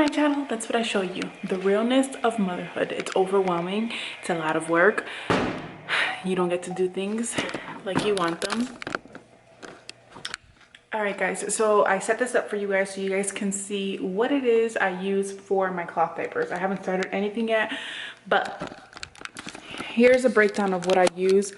my channel, that's what I show you. The realness of motherhood. It's overwhelming. It's a lot of work. You don't get to do things like you want them. All right, guys, so I set this up for you guys so you guys can see what it is I use for my cloth diapers. I haven't started anything yet, but here's a breakdown of what I use.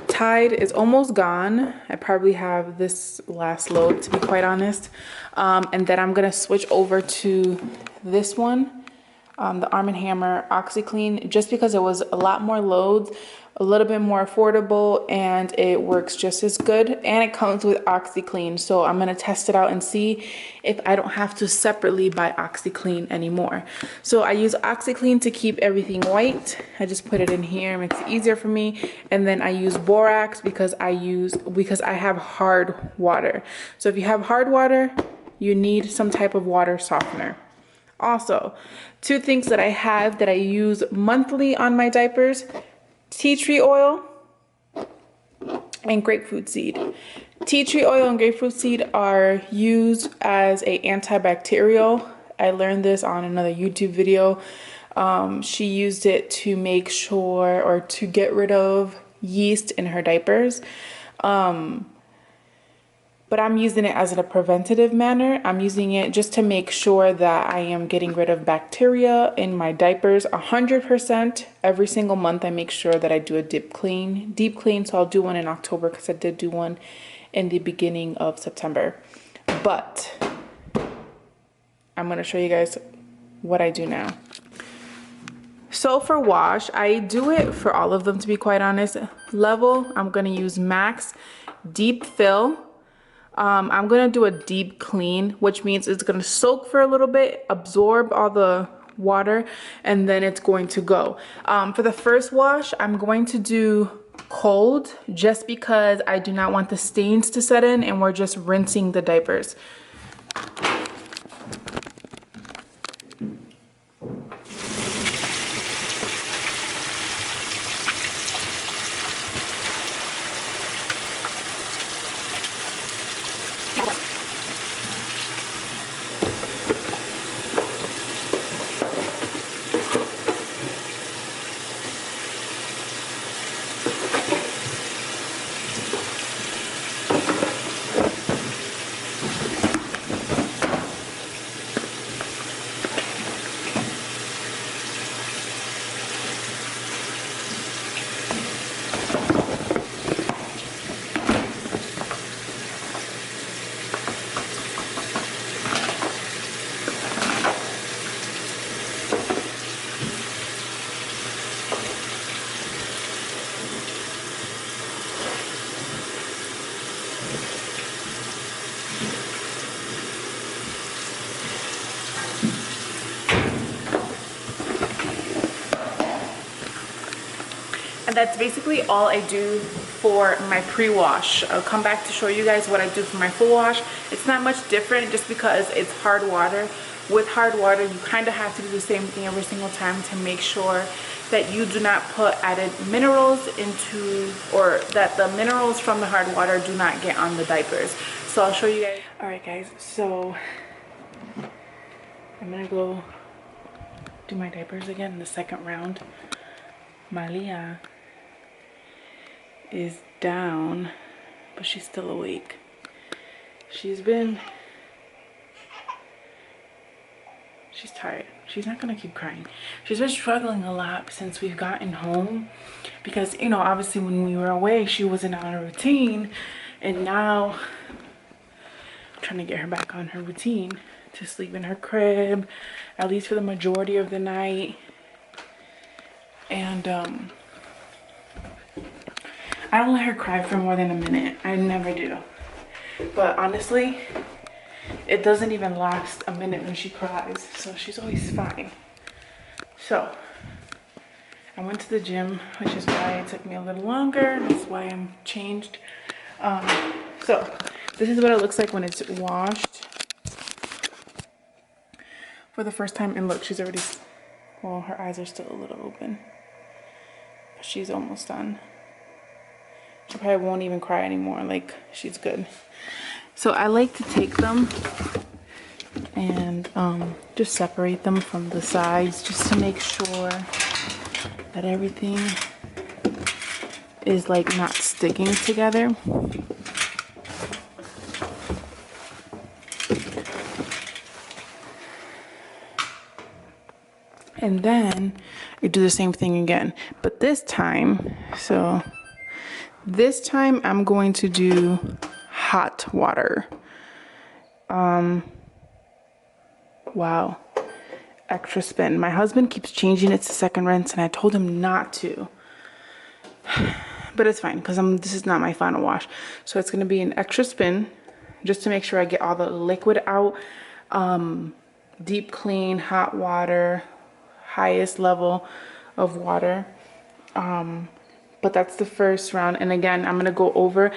Tide is almost gone. I probably have this last load, to be quite honest. And then I'm gonna switch over to this one, the Arm & Hammer OxyClean, just because it was a lot more loads, a little bit more affordable, and it works just as good, and it comes with OxyClean. So I'm gonna test it out and see if I don't have to separately buy OxyClean anymore. So I use OxyClean to keep everything white. I just put it in here, it makes it easier for me. And then I use borax because I have hard water. So if you have hard water, you need some type of water softener. Also, two things that I have that I use monthly on my diapers: tea tree oil and grapefruit seed. Tea tree oil and grapefruit seed are used as a antibacterial. I learned this on another YouTube video. She used it to make sure, or to get rid of yeast in her diapers. But I'm using it as in a preventative manner. I'm using it just to make sure that I am getting rid of bacteria in my diapers 100%. Every single month I make sure that I do a deep clean. So I'll do one in October because I did do one in the beginning of September. But I'm gonna show you guys what I do now. So for wash, I do it for all of them, to be quite honest. Level, I'm gonna use Max. Deep fill, I'm gonna do a deep clean, which means it's gonna soak for a little bit, absorb all the water, and then it's going to go. For the first wash, I'm going to do cold, just because I do not want the stains to set in, and we're just rinsing the diapers. And that's basically all I do for my pre-wash. I'll come back to show you guys what I do for my full wash. It's not much different, just because it's hard water. With hard water, you kind of have to do the same thing every single time to make sure that you do not put added minerals into, or that the minerals from the hard water do not get on the diapers. So I'll show you guys. All right, guys, so I'm gonna go do my diapers again in the second round. Malia is down, but she's still awake. She's tired. She's not gonna keep crying. She's been struggling a lot since we've gotten home, because, you know, obviously when we were away, she wasn't on a routine, and now I'm trying to get her back on her routine to sleep in her crib, at least for the majority of the night. And I don't let her cry for more than a minute. I never do. But honestly, it doesn't even last a minute when she cries. So she's always fine. So I went to the gym, which is why it took me a little longer. That's why I'm changed. So this is what it looks like when it's washed for the first time. And look, she's already, well, her eyes are still a little open. But she's almost done. She probably won't even cry anymore. Like, she's good. So I like to take them and just separate them from the sides just to make sure that everything is like not sticking together. And then you do the same thing again, but this time, this time I'm going to do hot water. Wow, extra spin. My husband keeps changing it to second rinse and I told him not to, but it's fine because this is not my final wash. So it's gonna be an extra spin just to make sure I get all the liquid out. Deep clean, hot water, highest level of water. But that's the first round, and again I'm gonna go over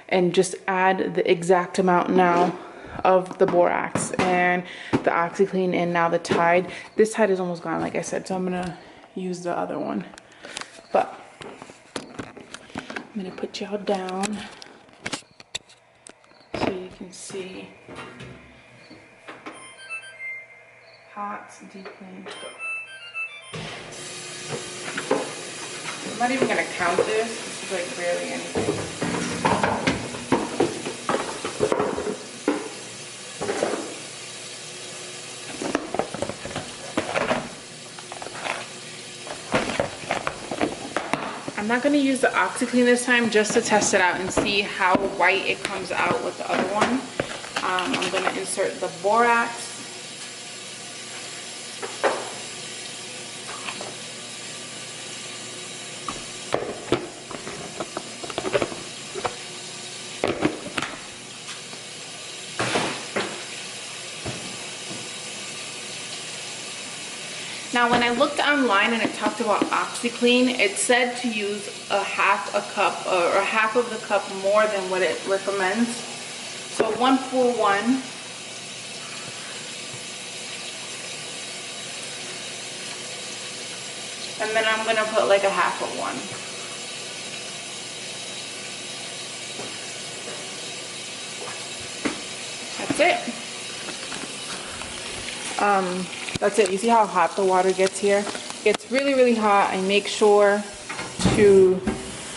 and just add the exact amount now of the borax and the OxiClean and now the Tide. This Tide is almost gone, like I said, so I'm gonna use the other one. But I'm gonna put y'all down so you can see. Hot, deep clean. I'm not even gonna count this. This is like barely anything. I'm not gonna use the OxiClean this time just to test it out and see how white it comes out with the other one. I'm gonna insert the borax. Now, when I looked online and it talked about OxiClean, it said to use a half a cup or half of the cup more than what it recommends. So 1 for 1. And then I'm gonna put like a half of one. That's it. That's it. You see how hot the water gets here? It's really, really hot. I make sure to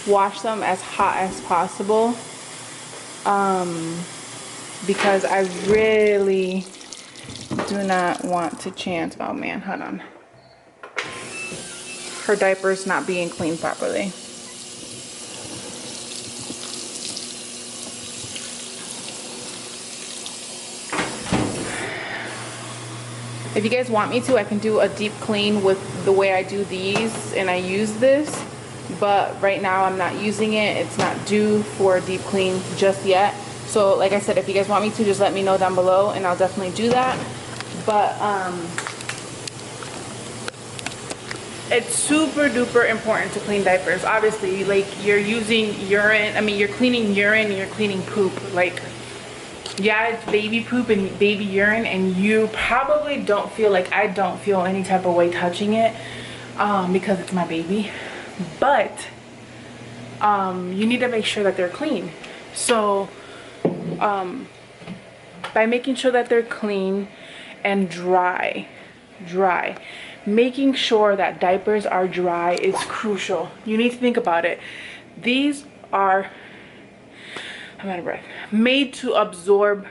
wash them as hot as possible because I really do not want to chance. Oh man, hold on. Her diaper's not being cleaned properly. If you guys want me to, I can do a deep clean with the way I do these and I use this, but right now I'm not using it. It's not due for a deep clean just yet. So like I said, if you guys want me to, just let me know down below and I'll definitely do that. But it's super duper important to clean diapers. Obviously, like you're using urine, I mean you're cleaning urine and you're cleaning poop. Like, yeah, it's baby poop and baby urine, and you probably don't feel like, I don't feel any type of way touching it because it's my baby, but you need to make sure that they're clean. So by making sure that they're clean and dry, making sure that diapers are dry is crucial. You need to think about it. These are, I'm out of breath, made to absorb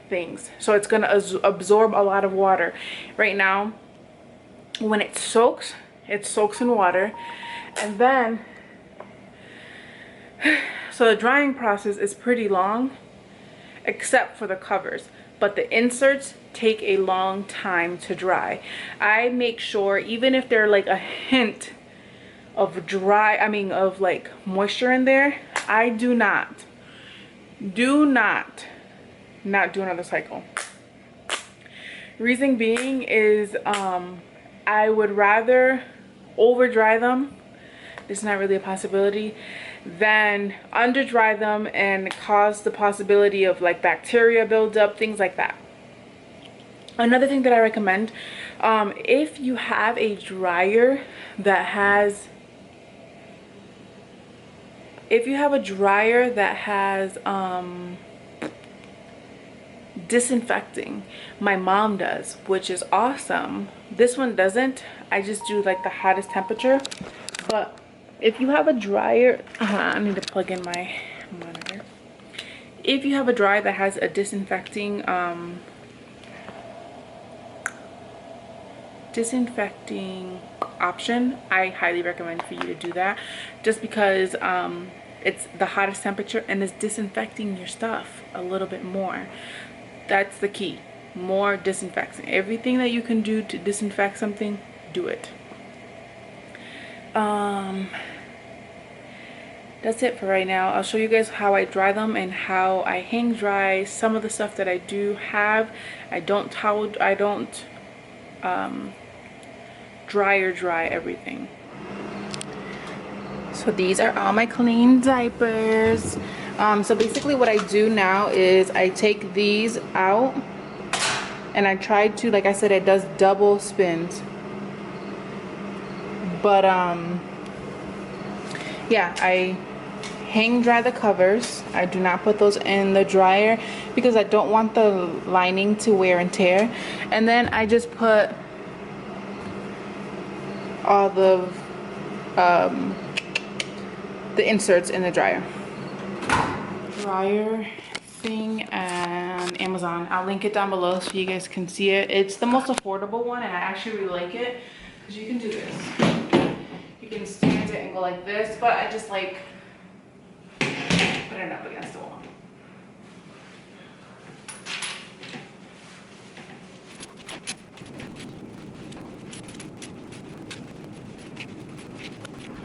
things, so it's gonna absorb a lot of water. Right now when it soaks in water, and then so the drying process is pretty long except for the covers, but the inserts take a long time to dry. I make sure, even if they're like a hint of dry, I mean of like moisture in there, I do not do another cycle. Reason being is I would rather over dry them, it's not really a possibility, than under dry them and cause the possibility of like bacteria buildup, things like that. Another thing that I recommend, if you have a dryer that has disinfecting. My mom does, which is awesome. This one doesn't. I just do like the hottest temperature. But if you have a dryer, I need to plug in my monitor. If you have a dryer that has a disinfecting option, I highly recommend for you to do that, just because it's the hottest temperature and it's disinfecting your stuff a little bit more. That's the key. More disinfecting. Everything that you can do to disinfect something, do it. That's it for right now. I'll show you guys how I dry them and how I hang dry some of the stuff that I do have. I don't dry everything. So these are all my clean diapers. So basically what I do now is I take these out and I try to, like I said, it does double spins. But yeah, I hang dry the covers. I do not put those in the dryer because I don't want the lining to wear and tear. And then I just put all the inserts in the dryer thing and Amazon. I'll link it down below so you guys can see it. It's the most affordable one and I actually really like it because you can do this. You can stand it and go like this, but I just like put it up against the wall.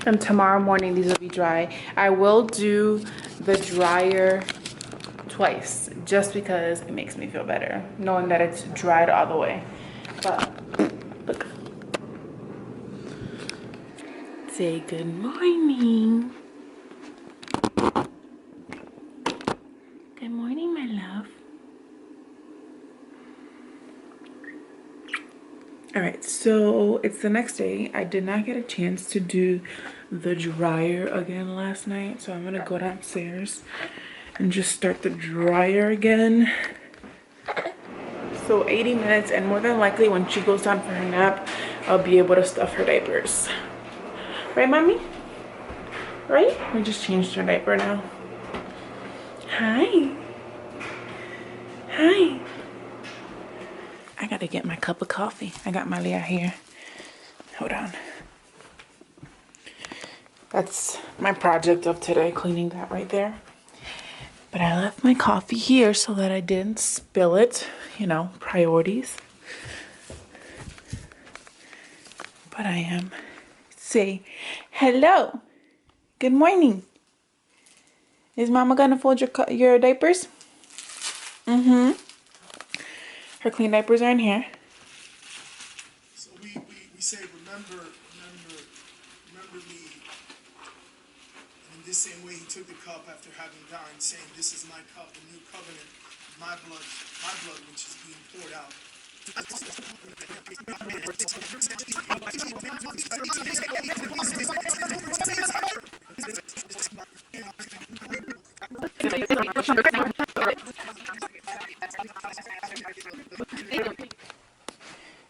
And tomorrow morning these will be dry. I will do the dryer twice just because it makes me feel better knowing that it's dried all the way. But look. Say good morning. Good morning, my love. All right, so it's the next day. I did not get a chance to do the dryer again last night, so I'm gonna go downstairs and just start the dryer again. So 80 minutes, and more than likely when she goes down for her nap, I'll be able to stuff her diapers. Right, mommy? Right? We just changed her diaper now. Hi. Hi. I gotta get my cup of coffee. I got my Leah here. Hold on. That's my project of today, cleaning that right there. But I left my coffee here so that I didn't spill it. You know, priorities. But I am. Say hello. Good morning. Is Mama gonna fold your diapers? Mm-hmm. Her clean diapers are in here. So we say, remember me. And in this same way, he took the cup after having dined, saying, "This is my cup, the new covenant, my blood, which is being poured out."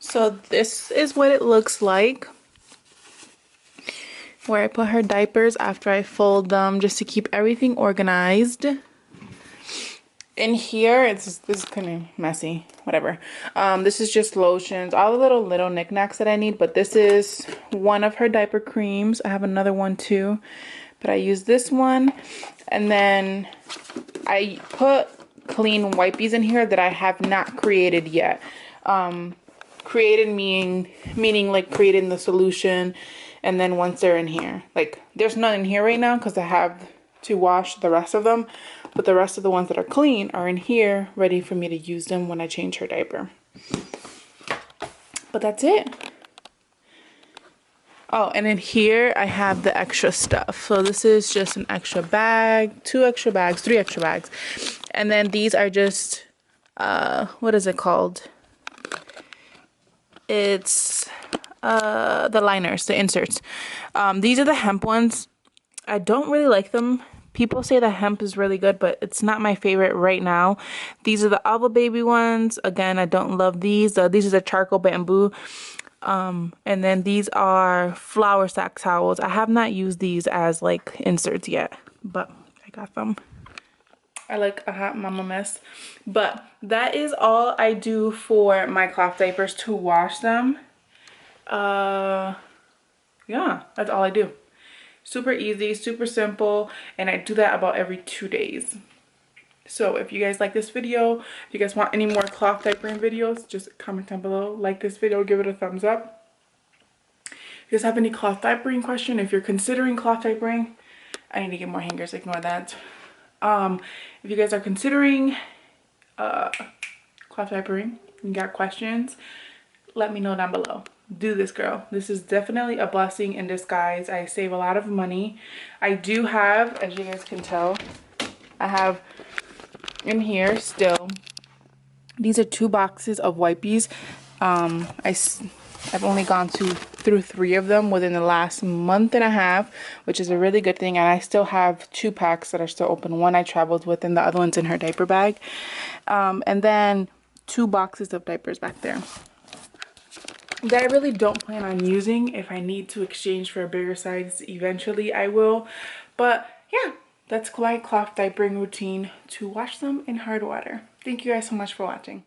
So this is what it looks like, where I put her diapers after I fold them, just to keep everything organized. In here, this is kind of messy, whatever. This is just lotions, all the little knickknacks that I need, but this is one of her diaper creams. I have another one too, but I use this one. And then I put clean wipies in here that I have not created yet. Created meaning like creating the solution, and then once they're in here, like there's none in here right now because I have to wash the rest of them, but the rest of the ones that are clean are in here ready for me to use them when I change her diaper. But that's it. Oh, and in here I have the extra stuff. So this is just an extra bag, 2 extra bags, 3 extra bags, and then these are just what is it called? It's the liners, the inserts. These are the hemp ones. I don't really like them People say the hemp is really good, but it's not my favorite right now. These are the Alba Baby ones. Again, I don't love these. These are the charcoal bamboo. And then these are flour sack towels. I have not used these as like inserts yet, but I got them. I like a hot mama mess. But that is all I do for my cloth diapers to wash them. Yeah, that's all I do. Super easy, super simple, and I do that about every 2 days. So if you guys like this video, if you guys want any more cloth diapering videos, just comment down below. Like this video, give it a thumbs up. If you guys have any cloth diapering question, if you're considering cloth diapering, I need to get more hangers, ignore that. If you guys are considering cloth diapering, you got questions, let me know down below. Do this, girl. This is definitely a blessing in disguise. I save a lot of money. I do have, as you guys can tell, I have in here still, these are 2 boxes of wipes. I've only gone through 3 of them within the last month and a half, which is a really good thing. And I still have 2 packs that are still open. One I traveled with and the other one's in her diaper bag. And then 2 boxes of diapers back there that I really don't plan on using. If I need to exchange for a bigger size eventually, I will. But yeah, that's my cloth diapering routine, to wash them in hard water. Thank you guys so much for watching.